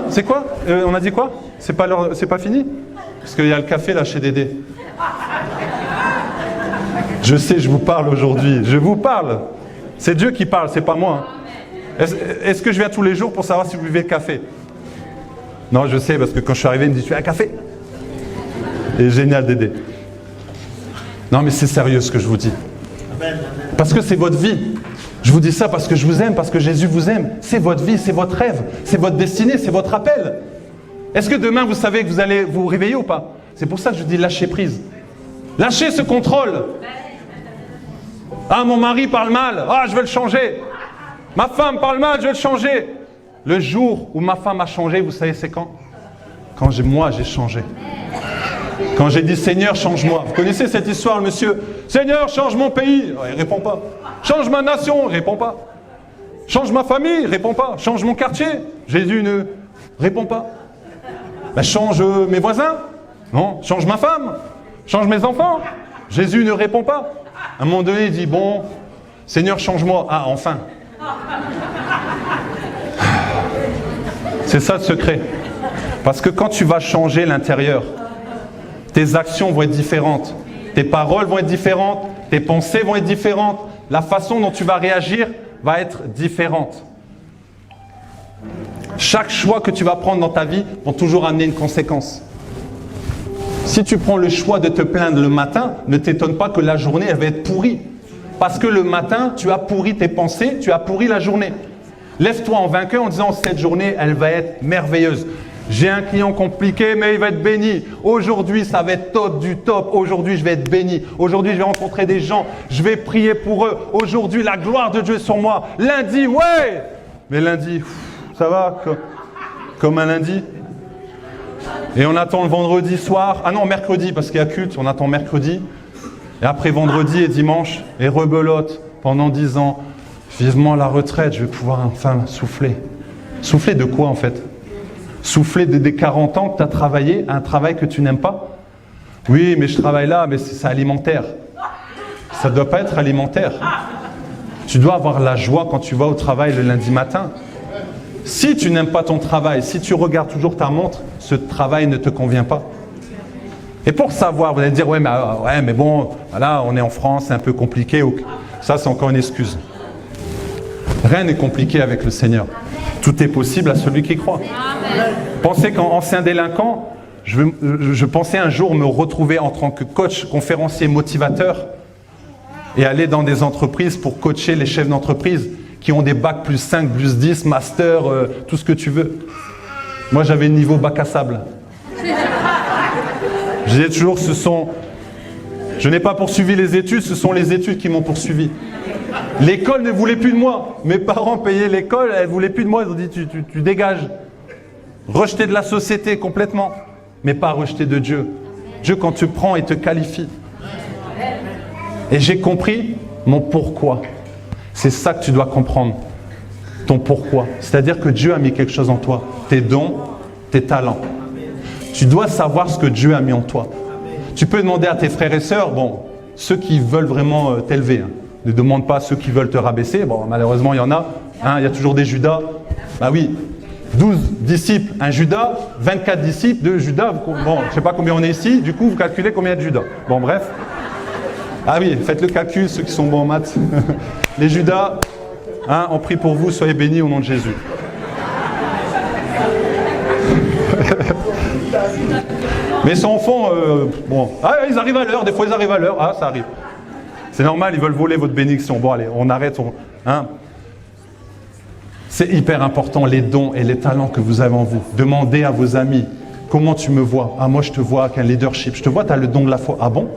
A: C'est quoi? On a dit quoi? C'est pas fini? Parce qu'il y a le café là chez Dédé. Je sais, je vous parle aujourd'hui. Je vous parle. C'est Dieu qui parle, c'est pas moi. Est-ce que je viens tous les jours pour savoir si vous buvez le café? Non, je sais, parce que quand je suis arrivé, il me dit, tu veux un café? Et génial, Dédé. Non, mais c'est sérieux ce que je vous dis. Parce que c'est votre vie. Je vous dis ça parce que je vous aime, parce que Jésus vous aime. C'est votre vie, c'est votre rêve, c'est votre destinée, c'est votre appel. Est-ce que demain, vous savez que vous allez vous réveiller ou pas? C'est pour ça que je dis lâcher prise. Lâchez ce contrôle. Ah, mon mari parle mal. Ah, je veux le changer. Ma femme parle mal, je veux le changer. Le jour où ma femme a changé, vous savez c'est quand? Quand moi j'ai changé. Quand j'ai dit Seigneur, change-moi. Vous connaissez cette histoire, le monsieur? Seigneur, change mon pays. Oh, il ne répond pas. Change ma nation. Il ne répond pas. Change ma famille, répond pas. Change mon quartier, Jésus ne répond pas. Ben, change mes voisins, non. Change ma femme, change mes enfants, Jésus ne répond pas. À un moment donné, il dit, bon, Seigneur, change-moi. Ah, enfin. C'est ça le secret. Parce que quand tu vas changer l'intérieur, tes actions vont être différentes, tes paroles vont être différentes, tes pensées vont être différentes, la façon dont tu vas réagir va être différente. Chaque choix que tu vas prendre dans ta vie va toujours amener une conséquence. Si tu prends le choix de te plaindre le matin, ne t'étonne pas que la journée elle va être pourrie. Parce que le matin, tu as pourri tes pensées, tu as pourri la journée. Lève-toi en vainqueur en disant cette journée, elle va être merveilleuse. J'ai un client compliqué, mais il va être béni. Aujourd'hui, ça va être top du top. Aujourd'hui, je vais être béni. Aujourd'hui, je vais rencontrer des gens. Je vais prier pour eux. Aujourd'hui, la gloire de Dieu est sur moi. Lundi, ouais. Mais lundi, ça va comme un lundi. Et on attend le vendredi soir. Ah non, mercredi, parce qu'il y a culte. On attend mercredi. Et après vendredi et dimanche, et rebelote pendant 10 ans. Vivement la retraite, je vais pouvoir enfin souffler. Souffler de quoi en fait? Souffler des 40 ans que tu as travaillé à un travail que tu n'aimes pas? Oui, mais je travaille là, mais c'est alimentaire. Ça ne doit pas être alimentaire. Tu dois avoir la joie quand tu vas au travail le lundi matin. Si tu n'aimes pas ton travail, si tu regardes toujours ta montre, ce travail ne te convient pas. Et pour savoir, vous allez dire, ouais, mais bon, voilà, on est en France, c'est un peu compliqué. Ça, c'est encore une excuse. Rien n'est compliqué avec le Seigneur. Tout est possible à celui qui croit. Pensez qu'en ancien délinquant, je pensais un jour me retrouver en tant que coach, conférencier, motivateur et aller dans des entreprises pour coacher les chefs d'entreprise qui ont des bacs plus 5, plus 10, master, tout ce que tu veux. Moi, j'avais le niveau bac à sable. Je disais toujours, je n'ai pas poursuivi les études, ce sont les études qui m'ont poursuivi. L'école ne voulait plus de moi. Mes parents payaient l'école, elles ne voulaient plus de moi. Ils ont dit, tu dégages. Rejeté de la société complètement, mais pas rejeté de Dieu. Dieu, quand tu prends, il te qualifie. Et j'ai compris mon pourquoi. C'est ça que tu dois comprendre. Ton pourquoi. C'est-à-dire que Dieu a mis quelque chose en toi. Tes dons, tes talents. Tu dois savoir ce que Dieu a mis en toi. Tu peux demander à tes frères et sœurs, bon, ceux qui veulent vraiment t'élever, hein. Ne demande pas à ceux qui veulent te rabaisser. Bon, malheureusement, il y en a. Hein, il y a toujours des Judas. Bah oui, 12 disciples, un Judas, 24 disciples, 2 Judas. Bon, je ne sais pas combien on est ici. Du coup, vous calculez combien il y a de Judas. Bon, bref. Ah oui, faites le calcul, ceux qui sont bons en maths. Les Judas, hein, on prie pour vous, soyez bénis au nom de Jésus. Mais sans fond, bon. Ah, ils arrivent à l'heure, des fois ils arrivent à l'heure. Ah, ça arrive. C'est normal, ils veulent voler votre bénédiction. Bon, allez, on arrête. Hein. C'est hyper important, les dons et les talents que vous avez en vous. Demandez à vos amis, comment tu me vois? Ah, moi, je te vois avec un leadership. Je te vois, tu as le don de la foi. Ah bon?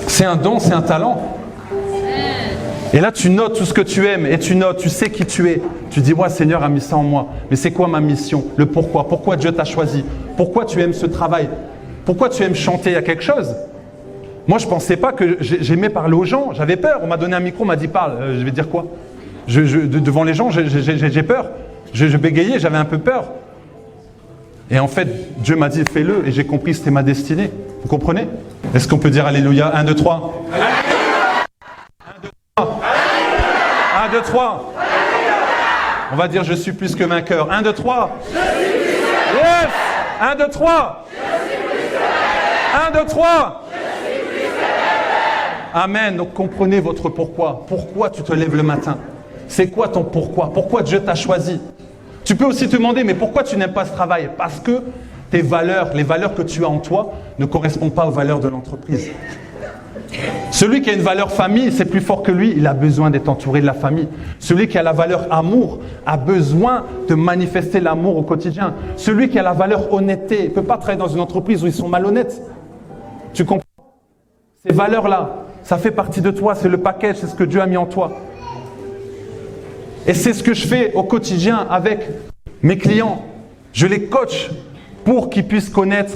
A: C'est un don, c'est un talent. Et là, tu notes tout ce que tu aimes et tu notes, tu sais qui tu es. Tu dis, ouais, Seigneur a mis ça en moi. Mais c'est quoi ma mission? Le pourquoi? Pourquoi Dieu t'a choisi? Pourquoi tu aimes ce travail? Pourquoi tu aimes chanter? Il y a quelque chose. Moi, je ne pensais pas que j'aimais parler aux gens. J'avais peur. On m'a donné un micro, on m'a dit, parle. Je vais dire quoi? Devant les gens, j'ai peur. Je bégayais, j'avais un peu peur. Et en fait, Dieu m'a dit, fais-le. Et j'ai compris que c'était ma destinée. Vous comprenez? Est-ce qu'on peut dire Alléluia? 1, 2, 3. 1, 2, 3. 1, 2, 3. On va dire, je suis plus que vainqueur. 1, 2, 3. Yes! 1, 2, 3. 1, 2, 3. Amen. Donc comprenez votre pourquoi. Pourquoi tu te lèves le matin? C'est quoi ton pourquoi? Pourquoi Dieu t'a choisi? Tu peux aussi te demander, mais pourquoi tu n'aimes pas ce travail? Parce que tes valeurs, les valeurs que tu as en toi, ne correspondent pas aux valeurs de l'entreprise. Celui qui a une valeur famille, c'est plus fort que lui, il a besoin d'être entouré de la famille. Celui qui a la valeur amour a besoin de manifester l'amour au quotidien. Celui qui a la valeur honnêteté ne peut pas travailler dans une entreprise où ils sont malhonnêtes. Tu comprends? Ces valeurs-là, ça fait partie de toi, c'est le package, c'est ce que Dieu a mis en toi. Et c'est ce que je fais au quotidien avec mes clients. Je les coach pour qu'ils puissent connaître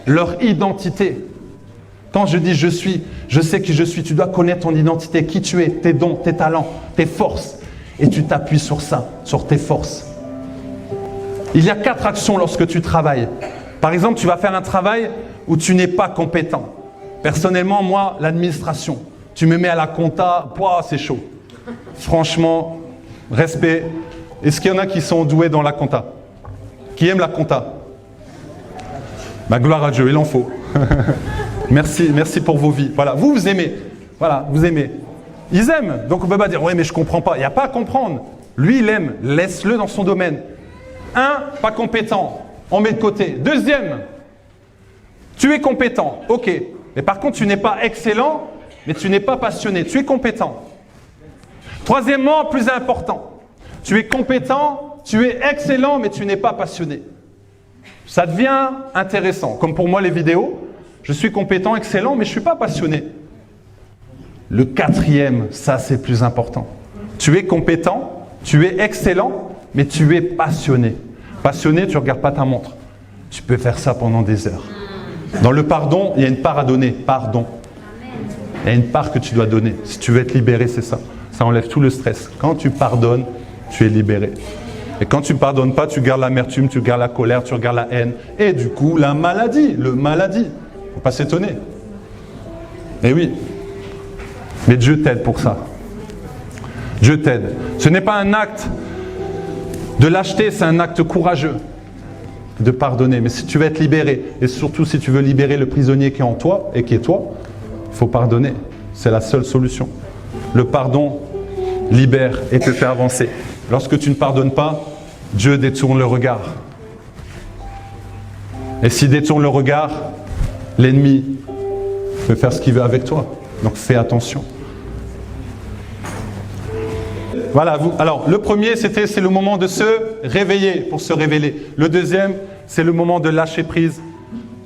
A: leur identité. Quand je dis je suis, je sais qui je suis. Tu dois connaître ton identité, qui tu es, tes dons, tes talents, tes forces. Et tu t'appuies sur ça, sur tes forces. Il y a 4 actions lorsque tu travailles. Par exemple, tu vas faire un travail où tu n'es pas compétent. Personnellement, moi, l'administration. Tu me mets à la compta, c'est chaud. Franchement, respect. Est-ce qu'il y en a qui sont doués dans la compta? Qui aiment la compta? Gloire à Dieu, il en faut. Merci pour vos vies. Voilà, vous aimez. Voilà, vous aimez. Ils aiment. Donc on ne peut pas dire, oui, mais je ne comprends pas. Il n'y a pas à comprendre. Lui, il aime. Laisse-le dans son domaine. 1, pas compétent. On met de côté. 2e, tu es compétent. Ok. Mais par contre, tu n'es pas excellent, mais tu n'es pas passionné. Tu es compétent. 3e, plus important. Tu es compétent, tu es excellent, mais tu n'es pas passionné. Ça devient intéressant. Comme pour moi, les vidéos. Je suis compétent, excellent, mais je ne suis pas passionné. Le 4e, ça c'est plus important. Tu es compétent, tu es excellent, mais tu es passionné. Passionné, tu ne regardes pas ta montre. Tu peux faire ça pendant des heures. Dans le pardon, il y a une part à donner. Pardon. Il y a une part que tu dois donner. Si tu veux être libéré, c'est ça. Ça enlève tout le stress. Quand tu pardonnes, tu es libéré. Et quand tu ne pardonnes pas, tu gardes l'amertume, tu gardes la colère, tu gardes la haine. Et du coup, la maladie, Il ne faut pas s'étonner. Eh oui. Mais Dieu t'aide pour ça. Dieu t'aide. Ce n'est pas un acte de lâcheté, c'est un acte courageux de pardonner. Mais si tu veux être libéré, et surtout si tu veux libérer le prisonnier qui est en toi et qui est toi, il faut pardonner. C'est la seule solution. Le pardon libère et te fait avancer. Lorsque tu ne pardonnes pas, Dieu détourne le regard. Et s'il détourne le regard, l'ennemi peut faire ce qu'il veut avec toi. Donc fais attention. Voilà, alors le premier, c'est le moment de se réveiller pour se révéler. Le deuxième, c'est le moment de lâcher prise.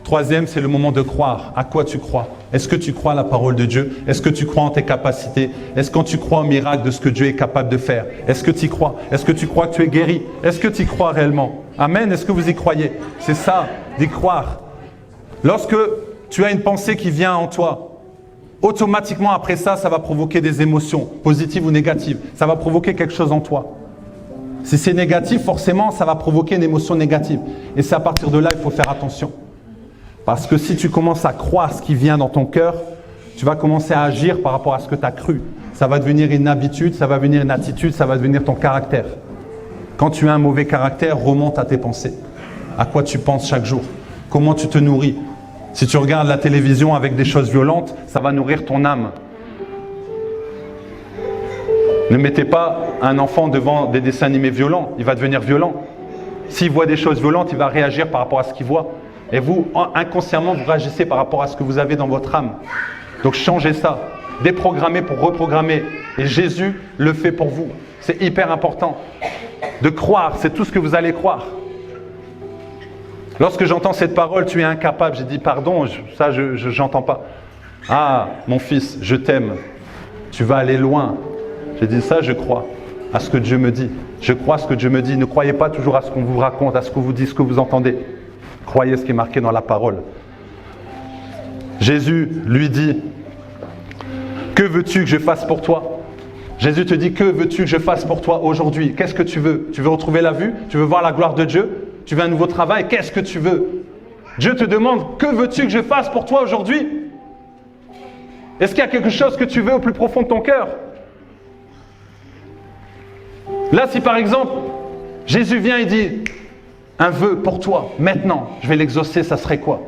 A: Troisième, c'est le moment de croire. À quoi tu crois? Est-ce que tu crois à la parole de Dieu? Est-ce que tu crois en tes capacités? Est-ce que tu crois au miracle de ce que Dieu est capable de faire? Est-ce que tu y crois? Est-ce que tu crois que tu es guéri? Est-ce que tu y crois réellement? Amen. Est-ce que vous y croyez? C'est ça, d'y croire. Lorsque tu as une pensée qui vient en toi, automatiquement après ça, ça va provoquer des émotions, positives ou négatives. Ça va provoquer quelque chose en toi. Si c'est négatif, forcément, ça va provoquer une émotion négative. Et c'est à partir de là, il faut faire attention. Parce que si tu commences à croire ce qui vient dans ton cœur, tu vas commencer à agir par rapport à ce que tu as cru. Ça va devenir une habitude, ça va devenir une attitude, ça va devenir ton caractère. Quand tu as un mauvais caractère, remonte à tes pensées. À quoi tu penses chaque jour? Comment tu te nourris? Si tu regardes la télévision avec des choses violentes, ça va nourrir ton âme. Ne mettez pas un enfant devant des dessins animés violents, il va devenir violent. S'il voit des choses violentes, il va réagir par rapport à ce qu'il voit. Et vous, inconsciemment, vous réagissez par rapport à ce que vous avez dans votre âme. Donc changez ça. Déprogrammez pour reprogrammer. Et Jésus le fait pour vous. C'est hyper important. De croire, c'est tout ce que vous allez croire. Lorsque j'entends cette parole, tu es incapable, j'ai dit pardon, ça je n'entends pas. Ah, mon fils, je t'aime. Tu vas aller loin. J'ai dit ça, je crois à ce que Dieu me dit. Je crois à ce que Dieu me dit. Ne croyez pas toujours à ce qu'on vous raconte, à ce qu'on vous dit, ce que vous entendez. Croyez ce qui est marqué dans la parole. Jésus lui dit, que veux-tu que je fasse pour toi? Jésus te dit, que veux-tu que je fasse pour toi aujourd'hui? Qu'est-ce que tu veux? Tu veux retrouver la vue? Tu veux voir la gloire de Dieu? Tu veux un nouveau travail? Qu'est-ce que tu veux? Dieu te demande, que veux-tu que je fasse pour toi aujourd'hui? Est-ce qu'il y a quelque chose que tu veux au plus profond de ton cœur? Là, si par exemple, Jésus vient et dit, un vœu pour toi, maintenant, je vais l'exaucer, ça serait quoi?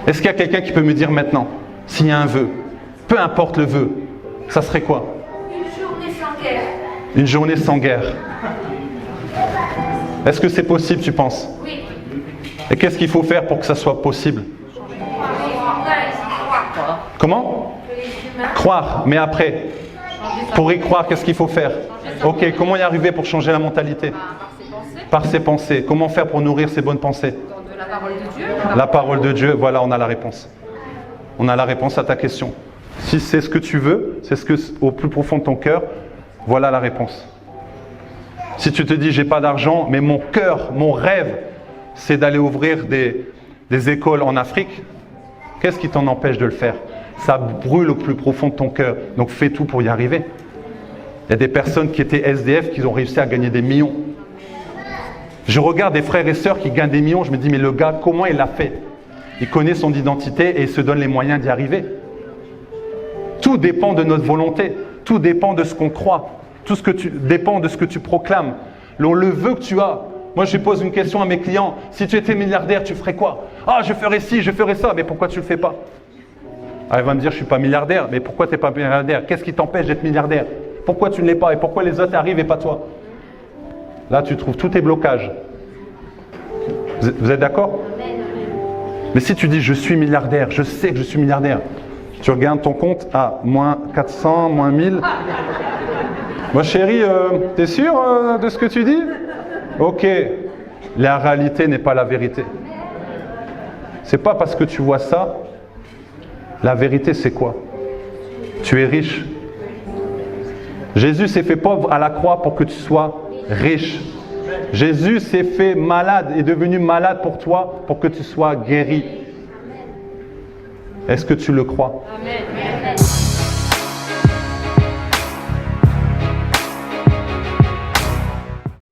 A: Est-ce qu'il y a quelqu'un qui peut me dire maintenant, s'il y a un vœu, peu importe le vœu, ça serait quoi?
B: Une journée sans guerre.
A: Une journée sans guerre. Est-ce que c'est possible, tu penses?
B: Oui.
A: Et qu'est-ce qu'il faut faire pour que ça soit possible? Comment? Croire, mais après, pour y croire, qu'est-ce qu'il faut faire? Ok, comment y arriver pour changer la mentalité? Par ses pensées. Comment faire pour nourrir ses bonnes pensées?
B: De la parole de Dieu.
A: La parole de Dieu, voilà, on a la réponse. On a la réponse à ta question. Si c'est ce que tu veux, c'est ce que au plus profond de ton cœur, voilà la réponse. Si tu te dis, j'ai pas d'argent, mais mon cœur, mon rêve, c'est d'aller ouvrir des écoles en Afrique, qu'est-ce qui t'en empêche de le faire? Ça brûle au plus profond de ton cœur, donc fais tout pour y arriver. Il y a des personnes qui étaient SDF qui ont réussi à gagner des millions. Je regarde des frères et sœurs qui gagnent des millions, je me dis, mais le gars, comment il l'a fait? Il connaît son identité et il se donne les moyens d'y arriver. Tout dépend de notre volonté, tout dépend de ce qu'on croit, dépend de ce que tu proclames. Le vœu que tu as. Moi, je pose une question à mes clients. Si tu étais milliardaire, tu ferais quoi? Ah, je ferais ci, je ferais ça. Mais pourquoi tu ne le fais pas? Ah, il va me dire, je ne suis pas milliardaire. Mais pourquoi tu n'es pas milliardaire? Qu'est-ce qui t'empêche d'être milliardaire? Pourquoi tu ne l'es pas? Et pourquoi les autres arrivent et pas toi? Là, tu trouves tous tes blocages. Vous êtes d'accord? Mais si tu dis, je suis milliardaire, je sais que je suis milliardaire. Tu regardes ton compte à moins 400, moins 1000. Moi, chérie, t'es sûr de ce que tu dis? Ok. La réalité n'est pas la vérité. C'est pas parce que tu vois ça. La vérité, c'est quoi? Tu es riche. Jésus s'est fait pauvre à la croix pour que tu sois riche. Jésus s'est fait malade, est devenu malade pour toi, pour que tu sois guéri. Est-ce que tu le crois?
B: Amen.